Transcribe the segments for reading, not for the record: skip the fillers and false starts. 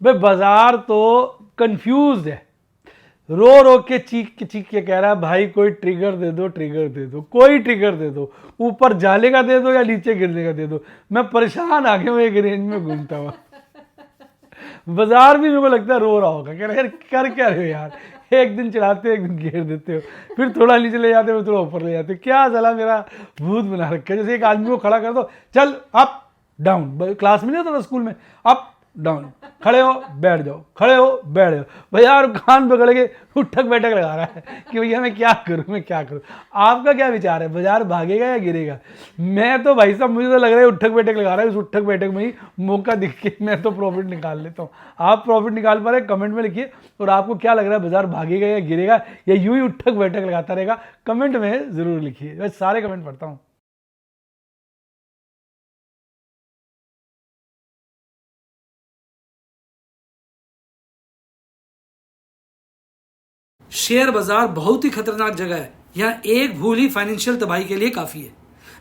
भाई बाजार तो कंफ्यूज है, रो रो के चीख के कह रहा है भाई कोई ट्रिगर दे दो, ट्रिगर दे दो, कोई ट्रिगर दे दो, ऊपर जाले का दे दो या नीचे गिरने का दे दो। मैं परेशान आगे मैं एक रेंज में घूमता हुआ। बाजार भी मेरे को लगता है रो रहा होगा, कह रहा है यार कर क्या रहे हो यार, एक दिन चढ़ाते हो एक दिन घेर देते हो, फिर थोड़ा नीचे ले जाते हो थोड़ा ऊपर ले जाते हो, क्या साला मेरा भूत बना रखा है। जैसे एक आदमी को खड़ा कर दो, चल अप डाउन, क्लास में नहीं होता था स्कूल में, अप डाउन, खड़े हो बैठ जाओ, खड़े हो बैठ जाओ, भैया यार कान पकड़ के उठक बैठक लगा रहा है कि भैया मैं क्या करूं, मैं क्या करूं। आपका क्या विचार है, बाजार भागेगा या गिरेगा? मैं तो भाई साहब मुझे तो लग रहा है उठक बैठक लगा रहा है, उस उठक बैठक में ही मौका दिख के मैं तो प्रॉफिट निकाल लेता हूँ। आप प्रॉफिट निकाल पा रहे कमेंट में लिखिए, और आपको क्या लग रहा है बाजार भागेगा या गिरेगा या यूं ही उठक बैठक लगाता रहेगा, कमेंट में जरूर लिखिए। मैं सारे कमेंट पढ़ता हूँ। शेयर बाजार बहुत ही खतरनाक जगह है। यहाँ एक भूल ही फाइनेंशियल तबाही के लिए काफी है।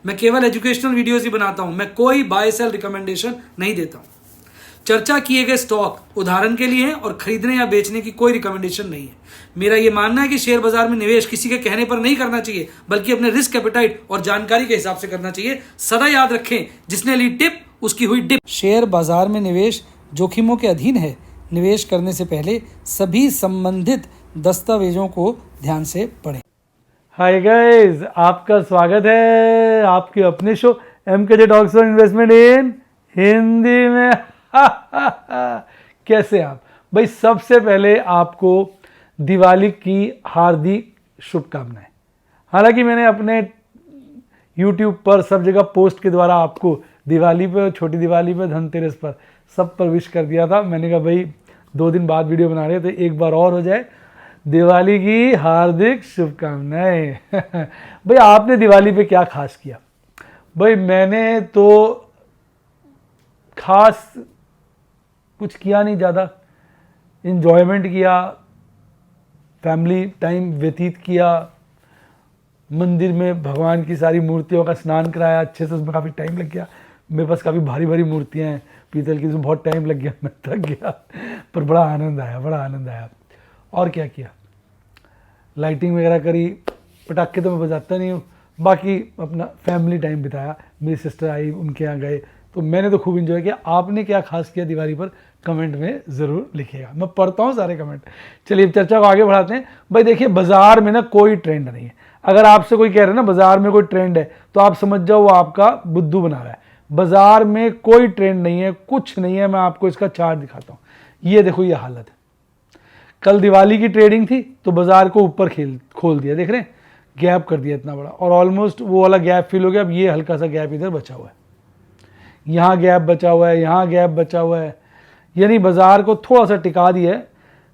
मैं केवल एजुकेशनल वीडियोस ही बनाता हूं, मैं कोई बाय सेल रिकमेंडेशन नहीं देता हूं। चर्चा किए गए स्टॉक उदाहरण के लिए हैं और खरीदने या बेचने की कोई रिकमेंडेशन नहीं है। मेरा यह मानना है कि शेयर बाजार में निवेश किसी के कहने पर नहीं करना चाहिए, बल्कि अपने रिस्क एपेटाइट और जानकारी के हिसाब से करना चाहिए। सदा याद रखें, जिसने ली टिप उसकी हुई डिप। शेयर बाजार में निवेश जोखिमों के अधीन है। निवेश करने से पहले सभी संबंधित दस्तावेजों को ध्यान से पढ़ें। हाय गाइस, आपका स्वागत है आपके अपने show MKJ talks on investment इन हिंदी में। कैसे आप भाई? सबसे पहले आपको दिवाली की हार्दिक शुभकामनाएं। हालांकि मैंने अपने YouTube पर सब जगह पोस्ट के द्वारा आपको दिवाली पे, छोटी दिवाली पे, धनतेरस पर, सब पर विश कर दिया था। मैंने कहा भाई 2 दिन बाद वीडियो बना रहे हैं तो एक बार और हो जाए। दिवाली की हार्दिक शुभकामनाएं। भाई आपने दिवाली पे क्या खास किया? भाई मैंने तो खास कुछ किया नहीं, ज़्यादा इन्जॉयमेंट किया, फैमिली टाइम व्यतीत किया, मंदिर में भगवान की सारी मूर्तियों का स्नान कराया अच्छे से, उसमें काफ़ी टाइम लग गया। मेरे पास काफ़ी भारी भारी मूर्तियाँ हैं पीतल की, उसमें बहुत टाइम लग गया, मैं थक गया, पर बड़ा आनंद आया, बड़ा आनंद आया। और क्या किया? लाइटिंग वगैरह करी, पटाखे तो मैं बजाता नहीं हूँ, बाकी अपना फैमिली टाइम बिताया। मेरी सिस्टर आई, उनके यहाँ गए, तो मैंने तो खूब इन्जॉय किया। आपने क्या खास किया दिवाली पर? कमेंट में ज़रूर लिखिएगा, मैं पढ़ता हूँ सारे कमेंट। चलिए चर्चा को आगे बढ़ाते हैं। भाई देखिए, बाजार में ना कोई ट्रेंड नहीं है। अगर आपसे कोई कह रहे हैं ना बाजार में कोई ट्रेंड है, तो आप समझ जाओ वो आपका बुद्धू बना रहा है। बाजार में कोई ट्रेंड नहीं है, कुछ नहीं है। मैं आपको इसका चार्ट दिखाता हूँ। ये देखो, ये हालत है। कल दिवाली की ट्रेडिंग थी तो बाजार को ऊपर खोल दिया, देख रहे हैं, गैप कर दिया इतना बड़ा, और ऑलमोस्ट वो वाला गैप फिल हो गया। अब ये हल्का सा गैप इधर बचा हुआ है, यहाँ गैप बचा हुआ है, यहाँ गैप बचा हुआ है, यानी बाजार को थोड़ा सा टिका दिया है।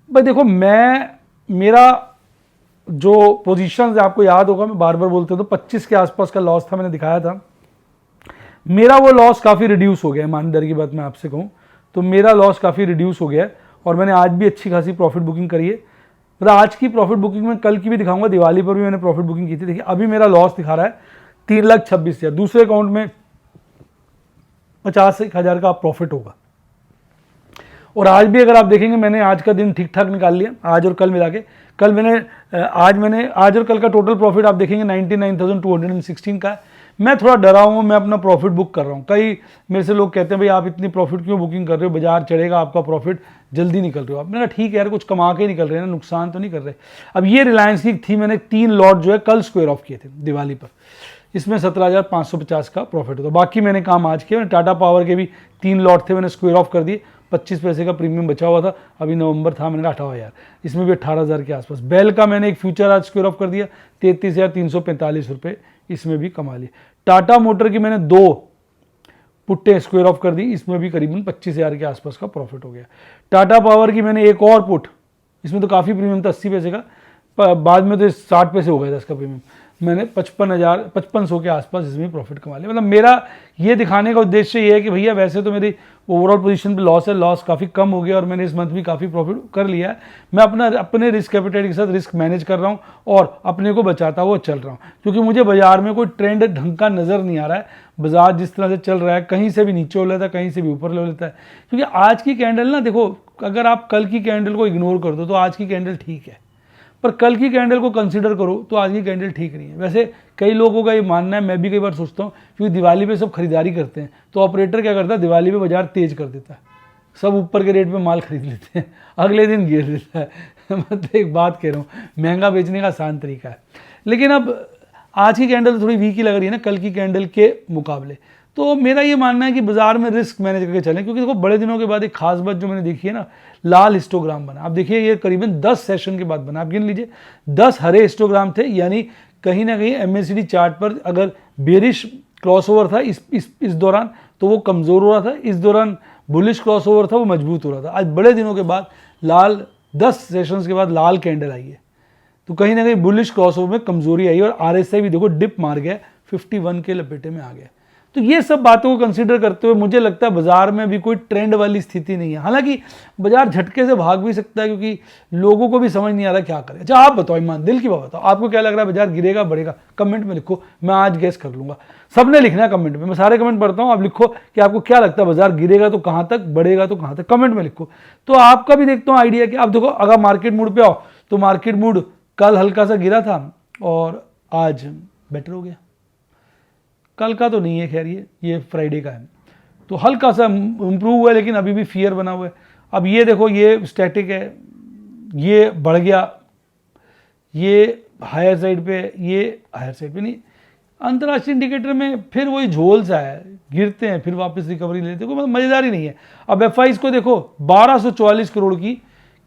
भाई देखो, मेरा जो पोजीशन है आपको याद होगा, मैं बार बार बोलते हूँ, तो 25 के आसपास का लॉस था, मैंने दिखाया था। मेरा वो लॉस काफ़ी रिड्यूस हो गया है, ईमानदारी की बात मैं आपसे कहूँ तो मेरा लॉस काफ़ी रिड्यूस हो गया है, और मैंने आज भी अच्छी खासी प्रॉफिट बुकिंग करी है। मतलब आज की प्रॉफिट बुकिंग में कल की भी दिखाऊंगा, दिवाली पर भी मैंने प्रॉफिट बुकिंग की थी। देखिए अभी मेरा लॉस दिखा रहा है 3,26,000, दूसरे अकाउंट में 50,000 का प्रॉफिट होगा। और आज भी अगर आप देखेंगे, मैंने आज का दिन ठीक ठाक निकाल लिया, आज और कल मिला के। आज और कल का टोटल प्रॉफिट आप देखेंगे 99,216 का है। मैं थोड़ा डरा हूँ, मैं अपना प्रॉफिट बुक कर रहा हूँ। कई मेरे से लोग कहते हैं भाई आप इतनी प्रॉफिट क्यों बुकिंग कर रहे हो, बाजार चढ़ेगा, आपका प्रॉफिट जल्दी निकल रहे हो आप। मैंने कहा ठीक है यार, कुछ कमा के निकल रहे हैं ना, नुकसान तो नहीं कर रहे। अब ये रिलायंस की थी, मैंने 3 लॉट जो है कल स्क्वायर ऑफ किए थे दिवाली पर, इसमें 17,550 का प्रॉफिट होता। बाकी मैंने काम आज किया। टाटा पावर के भी 3 लॉट थे, मैंने स्क्वायर ऑफ कर दिए। 25 पैसे का प्रीमियम बचा हुआ था, अभी नवंबर था, मैंने 18,000, इसमें भी 18,000 के आसपास। बेल का मैंने एक फ्यूचर आज स्क्वायर ऑफ कर दिया, 33,345 रुपये, इसमें भी कमा लिए। टाटा मोटर की मैंने 2 पुट्टे स्क्वायर ऑफ कर दी, इसमें भी करीबन 25,000 के आसपास का प्रॉफिट हो गया। टाटा पावर की मैंने एक और पुट, इसमें तो काफ़ी प्रीमियम था, 80 पैसे का, बाद में तो 60 पैसे हो गया था इसका प्रीमियम। मैंने 55,000 के आसपास इसमें प्रॉफिट कमा लिया। मतलब मेरा ये दिखाने का उद्देश्य ये है कि भैया वैसे तो मेरी ओवरऑल पोजीशन पे लॉस है, लॉस काफ़ी कम हो गया और मैंने इस मंथ भी काफ़ी प्रॉफिट कर लिया है। मैं अपने रिस्क एपेटाइट के साथ रिस्क मैनेज कर रहा हूँ और अपने को बचाता हुआ चल रहा हूँ, क्योंकि मुझे बाजार में कोई ट्रेंड ढंग का नज़र नहीं आ रहा है। बाजार जिस तरह से चल रहा है, कहीं से भी नीचे हो लेता है, कहीं से भी ऊपर ले लेता है। क्योंकि आज की कैंडल ना देखो, अगर आप कल की कैंडल को इग्नोर कर दो तो आज की कैंडल ठीक है, पर कल की कैंडल को कंसीडर करो तो आज की कैंडल ठीक नहीं है। वैसे कई लोगों का ये मानना है, मैं भी कई बार सोचता हूँ, क्योंकि दिवाली पे सब खरीदारी करते हैं तो ऑपरेटर क्या करता है, दिवाली पे बाजार तेज कर देता है, सब ऊपर के रेट पे माल खरीद लेते हैं, अगले दिन गिर देता है। मैं तो एक बात कह रहा हूँ, महंगा बेचने का आसान तरीका है। लेकिन अब आज की कैंडल थोड़ी वीक ही लग रही है ना कल की कैंडल के मुकाबले, तो मेरा ये मानना है कि बाजार में रिस्क मैनेज करके चलें, क्योंकि देखो बड़े दिनों के बाद एक खास बात जो मैंने देखी है ना, लाल हिस्टोग्राम बना। आप देखिए ये करीबन 10 सेशन के बाद बना, आप गिन लीजिए 10 हरे हिस्टोग्राम थे, यानी कहीं ना कहीं MACD चार्ट पर अगर बेरिश क्रॉसओवर था इस दौरान तो वो कमज़ोर हो रहा था, इस दौरान बुलिश क्रॉसओवर था वो मजबूत हो रहा था। आज बड़े दिनों के बाद लाल 10 सेशंस के बाद लाल कैंडल आई है, तो कहीं ना कहीं बुलिश क्रॉसओवर में कमजोरी आई और RSI भी देखो डिप मार गया, 51 के लपेटे में आ गया। तो ये सब बातों को कंसीडर करते हुए मुझे लगता है बाजार में भी कोई ट्रेंड वाली स्थिति नहीं है। हालांकि बाजार झटके से भाग भी सकता है, क्योंकि लोगों को भी समझ नहीं आ रहा क्या करें। अच्छा आप बताओ, ईमान दिल की बात बताओ, आपको क्या लग रहा है, बाजार गिरेगा बढ़ेगा? कमेंट में लिखो, मैं आज गेस कर लूंगा। सबने लिखना है कमेंट में, मैं सारे कमेंट पढ़ता हूँ, आप लिखो कि आपको क्या लगता है, बाजार गिरेगा तो कहाँ तक, बढ़ेगा तो कहाँ तक, कमेंट में लिखो। तो आपका भी देखता हूँ आइडिया कि आप देखो, अगर मार्केट मूड पे आओ तो मार्केट मूड कल हल्का सा गिरा था और आज बेटर हो गया। कल का तो नहीं है, खैर ये फ्राइडे का है, तो हल्का सा इम्प्रूव हुआ है, लेकिन अभी भी फियर बना हुआ है। अब ये देखो, ये स्टैटिक है, ये बढ़ गया, ये हायर साइड पे, ये हायर साइड पे नहीं। अंतर्राष्ट्रीय इंडिकेटर में फिर वही झोल सा है, गिरते हैं फिर वापस रिकवरी लेते हैं, कोई मजेदारी नहीं है। अब FIs को देखो, 1244 करोड़ की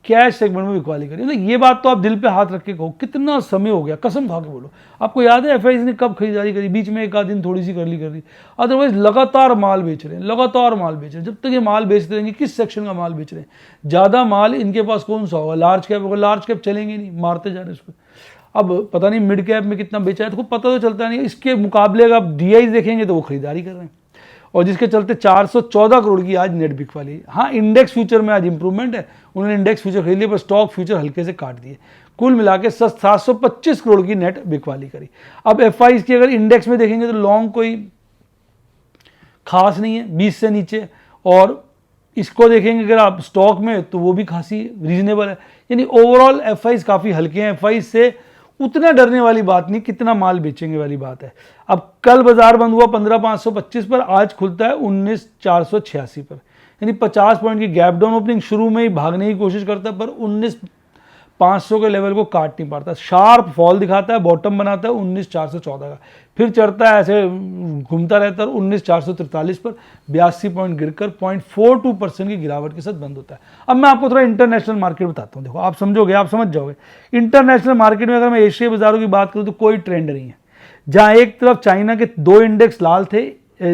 कैश सेगमेंट में बिकवाली करी। मतलब ये बात तो आप दिल पे हाथ रख के कहो, कितना समय हो गया, कसम खा के बोलो। आपको याद है FIs ने कब खरीदारी करी? बीच में एक आध दिन थोड़ी सी कर ली, अदरवाइज लगातार माल बेच रहे हैं, लगातार माल बेच रहे हैं। जब तक ये माल बेचते रहेंगे, किस सेक्शन का माल बेच रहे हैं? ज़्यादा माल इनके पास कौन सा होगा? लार्ज कैप होगा, लार्ज कैप चलेंगे नहीं, मारते जा रहे हैं इसको। अब पता नहीं मिड कैप में कितना बेचा है, तो पता तो चलता नहीं। इसके मुकाबले अगर आप DIs देखेंगे तो वो खरीदारी कर रहे हैं, और जिसके चलते 414 करोड़ की आज नेट बिकवाली। हाँ, इंडेक्स फ्यूचर में आज इंप्रूवमेंट है, उन्होंने इंडेक्स फ्यूचर खरीद लिया, पर स्टॉक फ्यूचर हल्के से काट दिए। कुल मिला के 725 करोड़ की नेट बिकवाली करी। अब FIs की अगर इंडेक्स में देखेंगे तो लॉन्ग कोई खास नहीं है, 20 से नीचे, और इसको देखेंगे अगर आप स्टॉक में तो वो भी खासी रीजनेबल है। यानी ओवरऑल FIs काफ़ी हल्के हैं। FIs से उतना डरने वाली बात नहीं, कितना माल बेचेंगे वाली बात है। अब कल बाजार बंद हुआ 15,525 पर, आज खुलता है 19,486 पर, यानी 50 पॉइंट की गैप डाउन। ओपनिंग शुरू में ही भागने की कोशिश करता है, पर 19,500 के लेवल को काट नहीं पाता, शार्प फॉल दिखाता है, बॉटम बनाता है 19,414 का, फिर चढ़ता है, ऐसे घूमता रहता है 19,443 पर, 82 पॉइंट गिरकर 0.42% की गिरावट के साथ बंद होता है। अब मैं आपको थोड़ा इंटरनेशनल मार्केट बताता हूँ, देखो आप समझोगे, आप समझ जाओगे। इंटरनेशनल मार्केट में अगर मैं एशियाई बाजारों की बात करूँ तो कोई ट्रेंड नहीं है। जहाँ एक तरफ चाइना के 2 इंडेक्स लाल थे,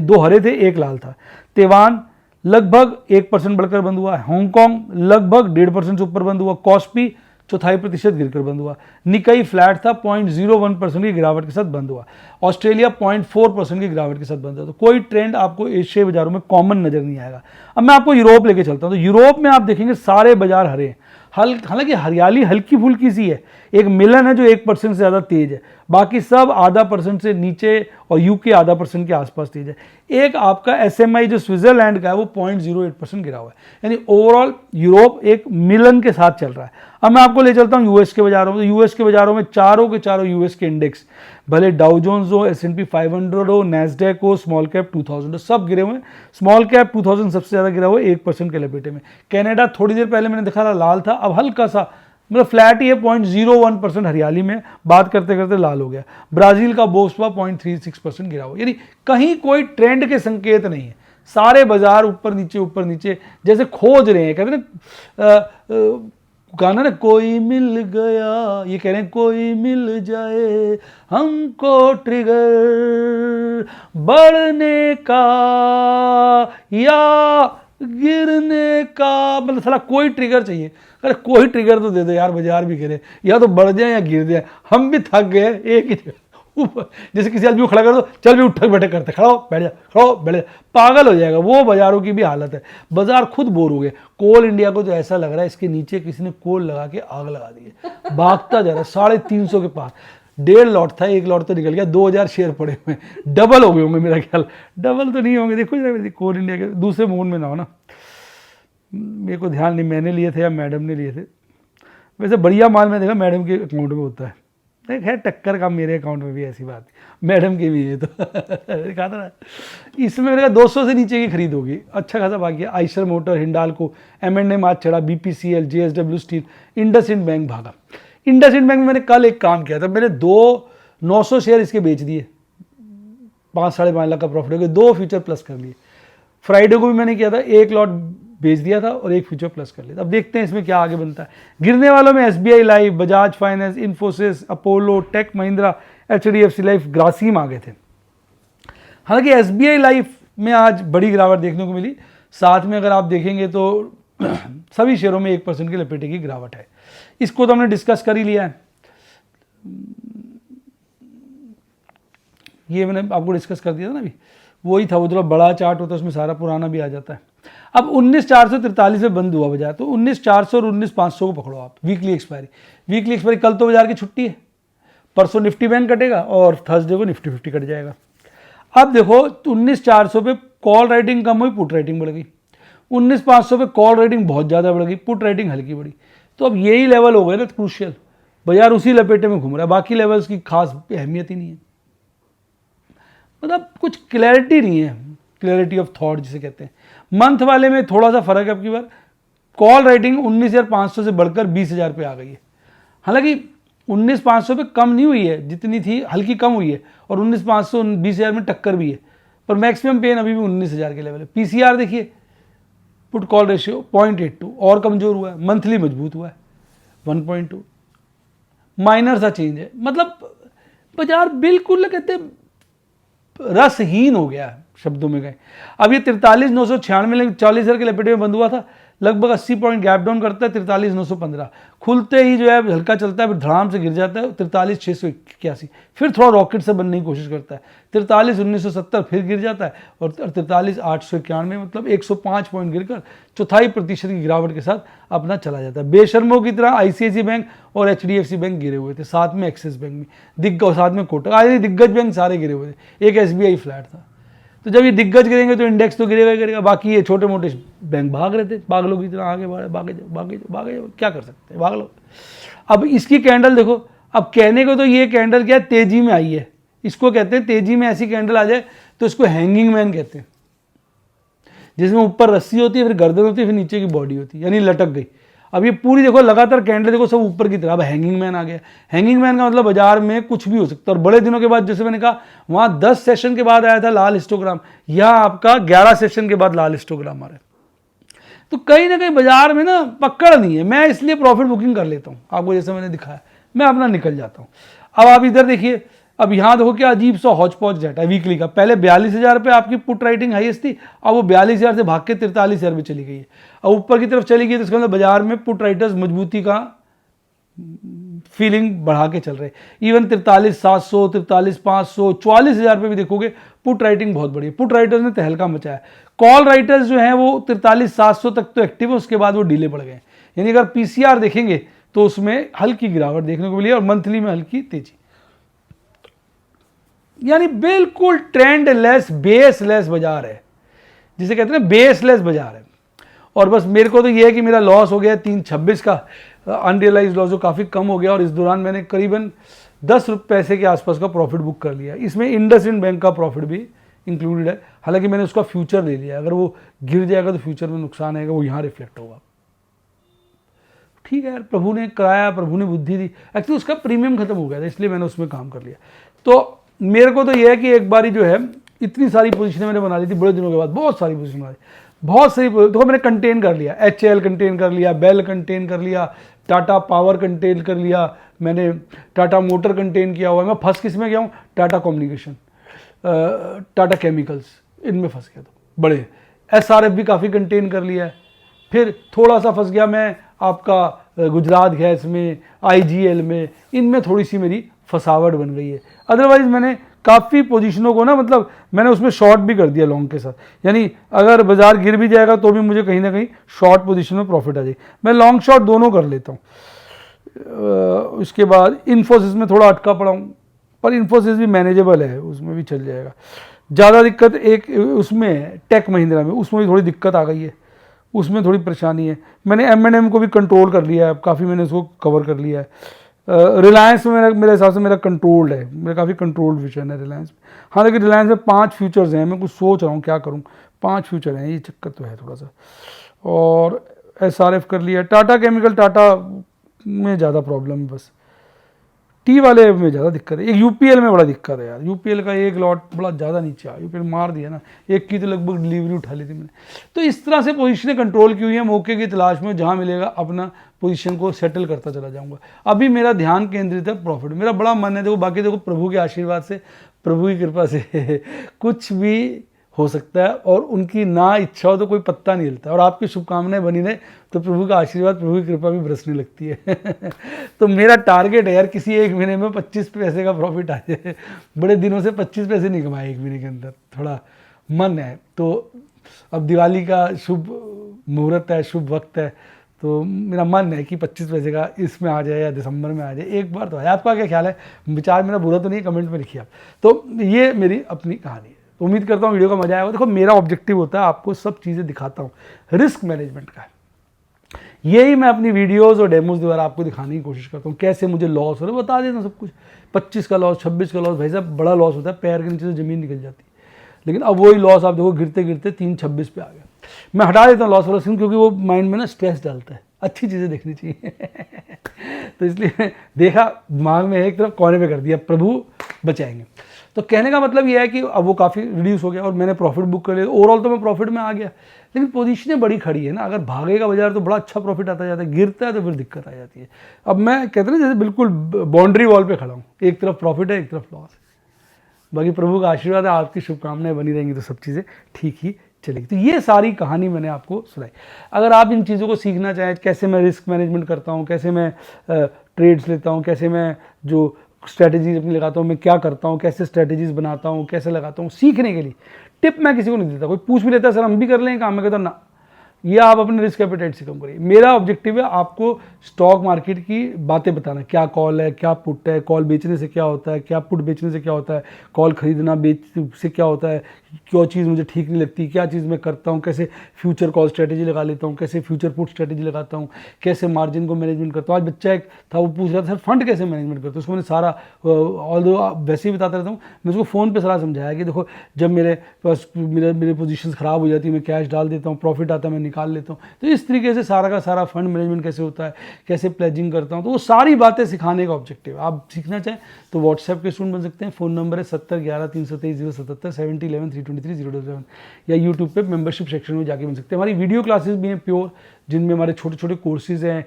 2 हरे थे, 1 लाल था। ताइवान लगभग 1% बढ़कर बंद हुआ, हांगकांग लगभग 1.5% से ऊपर बंद हुआ, कॉस्पी 0.4% गिरकर बंद हुआ, निकाई फ्लैट था, 0.01% की गिरावट के साथ बंद हुआ, ऑस्ट्रेलिया 0.4% की गिरावट के साथ बंद हुआ। तो कोई ट्रेंड आपको एशियाई बाजारों में कॉमन नजर नहीं आएगा। अब मैं आपको यूरोप लेके चलता हूँ, तो यूरोप में आप देखेंगे सारे बाजार हरे हैं। हालांकि हरियाली हल्की फुल्की सी है, एक मिलन है जो 1% से ज़्यादा तेज है, बाकी सब ½ % से नीचे, और यूके ½ % के आसपास तेज है। एक आपका SMI जो स्विट्जरलैंड का है वो 0.08% गिरा हुआ है, यानी ओवरऑल यूरोप एक मिलन के साथ चल रहा है। अब मैं आपको ले चलता हूँ यूएस के बाजारों में। तो यूएस के बाजारों में चारों के चारों यूएस के इंडेक्स, भले डाउ जोन्स हो, S&P 500 हो, नैस्डैक हो, स्मॉल कैप 2000 हो, सब गिरे हुए हैं। स्मॉल कैप 2000 सबसे ज़्यादा गिरा हुआ है, 1% के लपेटे में। कनाडा थोड़ी देर पहले मैंने देखा था लाल था, अब हल्का सा मतलब फ्लैट ही है, 0.01% हरियाली में, बात करते करते लाल हो गया। ब्राजील का बोस्पा 0.36% गिरा हुआ, यानी कहीं कोई ट्रेंड के संकेत नहीं है। सारे बाजार ऊपर नीचे जैसे खोज रहे हैं, कहते ना गाना ना, कोई मिल गया, ये कह रहे हैं कोई मिल जाए हमको ट्रिगर बढ़ने का या गिरने का, मतलब साला कोई ट्रिगर चाहिए। अरे कोई ट्रिगर तो दे दो यार, बाजार भी गिरे, या तो बढ़ जाए या गिर जाए। हम भी थक गए एक ही ऊपर, जैसे किसी आदमी को खड़ा कर दो, चल भी उठक बैठक करते, खड़ा हो बैठ जा, खड़ा हो बैठ जा, पागल हो जाएगा। वो बाजारों की भी हालत है, बाजार खुद बोर हो गए। कोल इंडिया को तो ऐसा लग रहा है इसके नीचे किसी ने कोल लगा के आग लगा दी है, भागता जा रहा है 350 के पास। 1.5 लॉट था, 1 लॉट तो निकल गया, 2000 शेयर पड़े हुए, डबल हो गए होंगे मेरा ख्याल। डबल तो नहीं होंगे, देखो जरा कोल इंडिया के दूसरे मूड में ना हो ना। मेरे को ध्यान नहीं मैंने लिए थे या मैडम ने लिए थे। वैसे बढ़िया माल मैं देखा मैडम के अकाउंट में होता है। खैर टक्कर का मेरे अकाउंट में भी ऐसी बात मैडम की भी है तो कहा था ना इसमें मेरे 200 से नीचे की खरीद होगी, अच्छा खासा बाकी है। आइशर मोटर, हिंडाल्को, M&M आज चढ़ा, BPCL, JSW steel, IndusInd bank भागा। इंडसइंड बैंक में मैंने कल एक काम किया था, मैंने 900 शेयर इसके बेच दिए, 5-5.5 लाख का प्रॉफिट हो गया, 2 फ्यूचर प्लस कर लिए। फ्राइडे को भी मैंने किया था, 1 लॉट बेच दिया था और 1 फ्यूचर प्लस कर लिया। अब देखते हैं इसमें क्या आगे बनता है। गिरने वालों में SBI life, Bajaj finance, Infosys, Apollo, tech Mahindra, HDFC life, Grasim आ गए थे। हालांकि SBI लाइफ में आज बड़ी गिरावट देखने को मिली। साथ में अगर आप देखेंगे तो सभी शेयरों में 1% की लपेटे की गिरावट है। इसको तो हमने डिस्कस कर ही लिया है, ये मैंने आपको डिस्कस कर दिया था ना अभी, वही था। वो थोड़ा बड़ा चार्ट होता है, उसमें सारा पुराना भी आ जाता है। अब 19,443 में बंद हुआ बाजार, तो 19,400 और 19,500 को पकड़ो आप। वीकली एक्सपायरी कल तो बाजार की छुट्टी है, परसों निफ्टी बैंक कटेगा और थर्सडे को निफ्टी 50 कट जाएगा। अब देखो 19,400 पे कॉल राइटिंग कम हुई, पुट राइटिंग बढ़ गई। 19,500 पे कॉल राइटिंग बहुत ज़्यादा बढ़ गई, पुट राइटिंग हल्की बढ़ी। तो अब यही लेवल हो गए ना क्रूशियल, बाजार उसी लपेटे में घूम रहा है, बाकी लेवल्स की खास अहमियत ही नहीं है। मतलब कुछ क्लैरिटी नहीं है, क्लैरिटी ऑफ थॉट जिसे कहते हैं। मंथ वाले में थोड़ा सा फर्क है, अब की बार कॉल राइटिंग 19,500 से बढ़कर 20,000 पे आ गई है। हालांकि 19,500 पे कम नहीं हुई है, जितनी थी हल्की कम हुई है, और 19,500 20,000 में टक्कर भी है, पर मैक्सिमम पेन अभी भी 19,000 के लेवल है। PCR देखिए, पुट कॉल रेशियो 0.82 और कमजोर हुआ है, मंथली मजबूत हुआ है 1.2, माइनर सा चेंज है। मतलब बाजार बिल्कुल कहते रसहीन हो गया, शब्दों में गए। अब ये 43,996 में 40,000 के लपेटे में बंद हुआ था, लगभग 80 पॉइंट गैप डाउन करता है, 43,915 खुलते ही जो है हल्का चलता है, फिर धड़ाम से गिर जाता है 43,681, फिर थोड़ा रॉकेट से बनने की कोशिश करता है, 43,970 फिर गिर जाता है और 43,891, मतलब 105 पॉइंट गिरकर 0.25% की गिरावट के साथ अपना चला जाता है। बेशर्मों की तरह ICICI बैंक और HDFC बैंक गिरे हुए थे, साथ में एक्सिस बैंक भी, दिग्गज, साथ में कोटक, आज दिग्गज बैंक सारे गिरे हुए थे, एक SBI फ्लैट था। तो जब ये दिग्गज गिरेंगे तो इंडेक्स तो गिरेगा ही गिरेगा, बाकी ये छोटे मोटे बैंक भाग रहे थे, पागलों की तरह आगे भागे, क्या कर सकते हैं, भाग लो। अब इसकी कैंडल देखो, अब कहने को तो ये कैंडल क्या तेजी में आई है, इसको कहते हैं तेजी में ऐसी कैंडल आ जाए तो इसको हैंगिंग मैन कहते हैं, जिसमें ऊपर रस्सी होती है, फिर गर्दन होती है, फिर नीचे की बॉडी होती है, यानी लटक गई। अब ये पूरी देखो लगातार कैंडल देखो सब ऊपर की तरह। अब हैंगिंग मैन आ गया। हैंगिंग मैन का मतलब बाजार में कुछ भी हो सकता है, और बड़े दिनों के बाद, जैसे मैंने कहा वहां 10 सेशन के बाद आया था लाल हिस्टोग्राम, यहाँ आपका 11 सेशन के बाद लाल हिस्टोग्राम आ रहा है। तो कहीं ना कहीं बाजार में ना पकड़ नहीं है, मैं इसलिए प्रॉफिट बुकिंग कर लेता हूँ, आपको जैसे मैंने दिखाया, मैं अपना निकल जाता हूँ। अब आप इधर देखिए, अब यहाँ देखो क्या अजीब सा हौच पौच डाटा है वीकली का। पहले 42,000 पे आपकी पुट राइटिंग हाईएस्ट थी, अब वो 42,000 से भाग के 43,000 पे चली गई है, अब ऊपर की तरफ चली गई। तो इसका मतलब बाजार में पुट राइटर्स मजबूती का फीलिंग बढ़ा के चल रहे हैं। इवन 43,700, 43,500, 44,000 पे भी देखोगे पुट राइटिंग बहुत बड़ी है। पुट राइटर्स ने तहलका मचाया। कॉल राइटर्स जो हैं वो 43,700 तक तो एक्टिव है, उसके बाद वो डीले पड़ गए। यानी अगर PCR देखेंगे तो उसमें हल्की गिरावट देखने को मिली है और मंथली में हल्की तेजी, यानी बिल्कुल ट्रेंड लेस, बेसलेस बाजार है, जिसे कहते हैं बेसलेस बाजार है। और बस मेरे को तो ये है कि मेरा लॉस हो गया 326 का अनरियलाइज लॉस, जो काफ़ी कम हो गया, और इस दौरान मैंने करीबन 10 पैसे के आसपास का प्रॉफिट बुक कर लिया। इसमें इंडसइंड बैंक का प्रॉफिट भी इंक्लूडेड है, हालांकि मैंने उसका फ्यूचर ले लिया। अगर वो गिर जाएगा तो फ्यूचर में नुकसान आएगा, वो यहाँ रिफ्लेक्ट होगा। ठीक है यार, प्रभु ने कराया, प्रभु ने बुद्धि दी। एक्चुअली उसका प्रीमियम खत्म हो गया था, इसलिए मैंने उसमें काम कर लिया। तो मेरे को तो यह है कि एक बारी जो है इतनी सारी पोजीशनें मैंने बना ली थी बड़े दिनों के बाद, बहुत सारी पोजीशन बना ली, बहुत सारी। देखो मैंने कंटेन कर लिया, HAL कंटेन कर लिया, बेल कंटेन कर लिया, टाटा पावर कंटेन कर लिया, मैंने टाटा मोटर कंटेन किया हुआ है। मैं फंस किस में गया हूँ? टाटा कम्युनिकेशन, टाटा केमिकल्स, इनमें फंस गया। तो बड़े SRF भी काफ़ी कंटेन कर लिया है। फिर थोड़ा सा फंस गया मैं आपका गुजरात गैस में, IGL में, इनमें थोड़ी सी मेरी फसावट बन गई है। अदरवाइज मैंने काफ़ी पोजीशनों को ना, मतलब मैंने उसमें शॉर्ट भी कर दिया लॉन्ग के साथ, यानी अगर बाजार गिर भी जाएगा तो भी मुझे कहीं ना कहीं शॉर्ट पोजीशन में प्रॉफिट आ जाए। मैं लॉन्ग शॉर्ट दोनों कर लेता हूँ। उसके बाद इन्फोसिस में थोड़ा अटका पड़ा हूँ, पर इन्फोसिस भी मैनेजेबल है, उसमें भी चल जाएगा। ज़्यादा दिक्कत एक उसमें टेक महिंद्रा में, उसमें भी थोड़ी दिक्कत आ गई है, उसमें थोड़ी परेशानी है। मैंने M&M को भी कंट्रोल कर लिया है, काफ़ी मैंने उसको कवर कर लिया है। रिलायंस में मेरे हिसाब से मेरा कंट्रोल्ड है, मेरा काफ़ी कंट्रोल्ड विजन है रिलायंस में। हाँ, लेकिन रिलायंस में 5 फ्यूचर्स हैं, मैं कुछ सोच रहा हूँ क्या करूँ। 5 फ्यूचर हैं, ये चक्कर तो है थोड़ा सा। और SRF कर लिया। टाटा केमिकल, टाटा में ज़्यादा प्रॉब्लम है बस, टी वाले में ज़्यादा दिक्कत है। एक UPL में बड़ा दिक्कत है यार, UPL का एक लॉट बड़ा ज़्यादा नीचे आया, UPL मार दिया ना, एक की तो लगभग डिलीवरी उठा ली थी मैंने। तो इस तरह से पोजीशनें कंट्रोल की हुई है, मौके की तलाश में, जहाँ मिलेगा अपना पोजीशन को सेटल करता चला जाऊँगा। अभी मेरा ध्यान केंद्रित है प्रॉफिट, मेरा बड़ा मन है। देखो बाकी देखो प्रभु के आशीर्वाद से, प्रभु की कृपा से कुछ भी हो सकता है, और उनकी ना इच्छा हो तो कोई पत्ता नहीं हिलता, और आपकी शुभकामनाएं बनी रहे तो प्रभु का आशीर्वाद, प्रभु की कृपा भी बरसने लगती है। तो मेरा टारगेट है यार, किसी एक महीने में 25 पैसे का प्रॉफिट आ जाए। बड़े दिनों से 25 पैसे नहीं कमाए एक महीने के अंदर, थोड़ा मन है। तो अब दिवाली का शुभ मुहूर्त है, शुभ वक्त है, तो मेरा मन है कि 25 पैसे का इसमें आ जाए या दिसंबर में आ जाए, एक बार तो है। आपका क्या ख्याल है? विचार मेरा बुरा तो नहीं, कमेंट में लिखिए आप। तो ये मेरी अपनी कहानी है। तो उम्मीद करता हूँ वीडियो का मजा आएगा। देखो मेरा ऑब्जेक्टिव होता है आपको सब चीज़ें दिखाता हूँ, रिस्क मैनेजमेंट का, यही मैं अपनी वीडियोस और डेमोज द्वारा आपको दिखाने की कोशिश करता हूँ। कैसे मुझे लॉस हो रहा है बता देता हूँ सब कुछ। 25 का लॉस, 26 का लॉस, भाई साहब बड़ा लॉस होता है, पैर के नीचे से ज़मीन निकल जाती है। लेकिन अब वही लॉस आप देखो गिरते गिरते 326 पे आ गया। मैं हटा देता हूँ लॉस वाला सीन, क्योंकि वो माइंड में ना स्ट्रेस डालता है, अच्छी चीज़ें देखनी चाहिए। तो इसलिए देखा, दिमाग में एक तरफ कोने पे कर दिया, प्रभु बचाएंगे। तो कहने का मतलब ये है कि अब वो काफ़ी रिड्यूस हो गया और मैंने प्रॉफिट बुक कर लिया। ओवरऑल तो मैं प्रॉफिट में आ गया, लेकिन पोजीशनें बड़ी खड़ी है ना। अगर भागेगा बाजार तो बड़ा अच्छा प्रॉफिट आता जाता है, गिरता है तो फिर दिक्कत आ जाती है। अब मैं कहते हैं ना जैसे बिल्कुल बाउंड्री वॉल पे खड़ा हूँ, एक तरफ प्रॉफिट है, एक तरफ लॉस है। बाकी प्रभु का आशीर्वाद है, आपकी शुभकामनाएं बनी रहेंगी तो सब चीज़ें ठीक ही चलेगी। तो ये सारी कहानी मैंने आपको सुनाई। अगर आप इन चीज़ों को सीखना चाहें, कैसे मैं रिस्क मैनेजमेंट करता हूँ, कैसे मैं ट्रेड्स लेता हूँ, कैसे मैं जो स्ट्रैटेजीज अपनी लगाता हूँ, मैं क्या करता हूँ, कैसे स्ट्रैटेजीज बनाता हूँ, कैसे लगाता हूँ, सीखने के लिए टिप मैं किसी को नहीं देता। कोई पूछ भी लेता है सर हम भी कर लें काम, मैं कहता ना, ये आप अपने रिस्क एपेटाइट से कम करिए। मेरा ऑब्जेक्टिव है आपको स्टॉक मार्केट की बातें बताना, क्या कॉल है, क्या पुट है, कॉल बेचने से क्या होता है, क्या पुट बेचने से क्या होता है, कॉल खरीदना बेच से क्या होता है, क्यों चीज़ मुझे ठीक नहीं लगती, क्या चीज़ मैं करता हूँ, कैसे फ्यूचर कॉल स्ट्रैटेजी लगा लेता हूँ, कैसे फ्यूचर पुट स्ट्रैटेजी लगाता हूँ, कैसे मार्जिन को मैनेजमेंट करता हूँ। आज बच्चा एक था वो पूछ रहा था सर फंड कैसे मैनेजमेंट करते हो, उसको मैंने सारा ऑल्दो वैसे ही बताता रहता हूँ, मैं उसको फ़ोन पे सारा समझाया कि देखो जब मेरे पास मेरे पोजीशन ख़राब हो जाती है, मैं कैश डाल देता हूँ, प्रॉफिट आता है मैं निकाल लेता हूँ। तो इस तरीके से सारा का सारा फंड मैनेजमेंट कैसे होता है, कैसे प्लेजिंग करता हूँ, तो वो सारी बातें सिखाने का ऑब्जेक्टिव है। आप सीखना चाहें तो व्हाट्सएप के स्टूडेंट बन सकते हैं। फ़ोन नंबर है 7011-323-077 7011-323-077, या यूट्यूब पे मेंबरशिप सेक्शन में जाके बन सकते हैं। हमारी वीडियो क्लासेस भी हैं प्योर, जिनमें हमारे छोटे छोटे कोर्सेज हैं,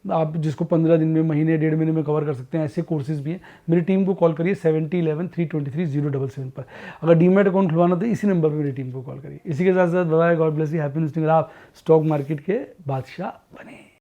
आप जिसको 15 दिन में, महीने, 1.5 महीने में कवर कर सकते हैं, ऐसे कोर्सेज भी हैं। मेरी टीम को कॉल करिए 7011-323-077 पर। अगर डीमैट अकाउंट खुलवाना तो इसी नंबर पर मेरी टीम को कॉल करिए। इसी के साथ साथ bye, God bless you, happy investing. आप स्टॉक मार्केट के बादशाह बने।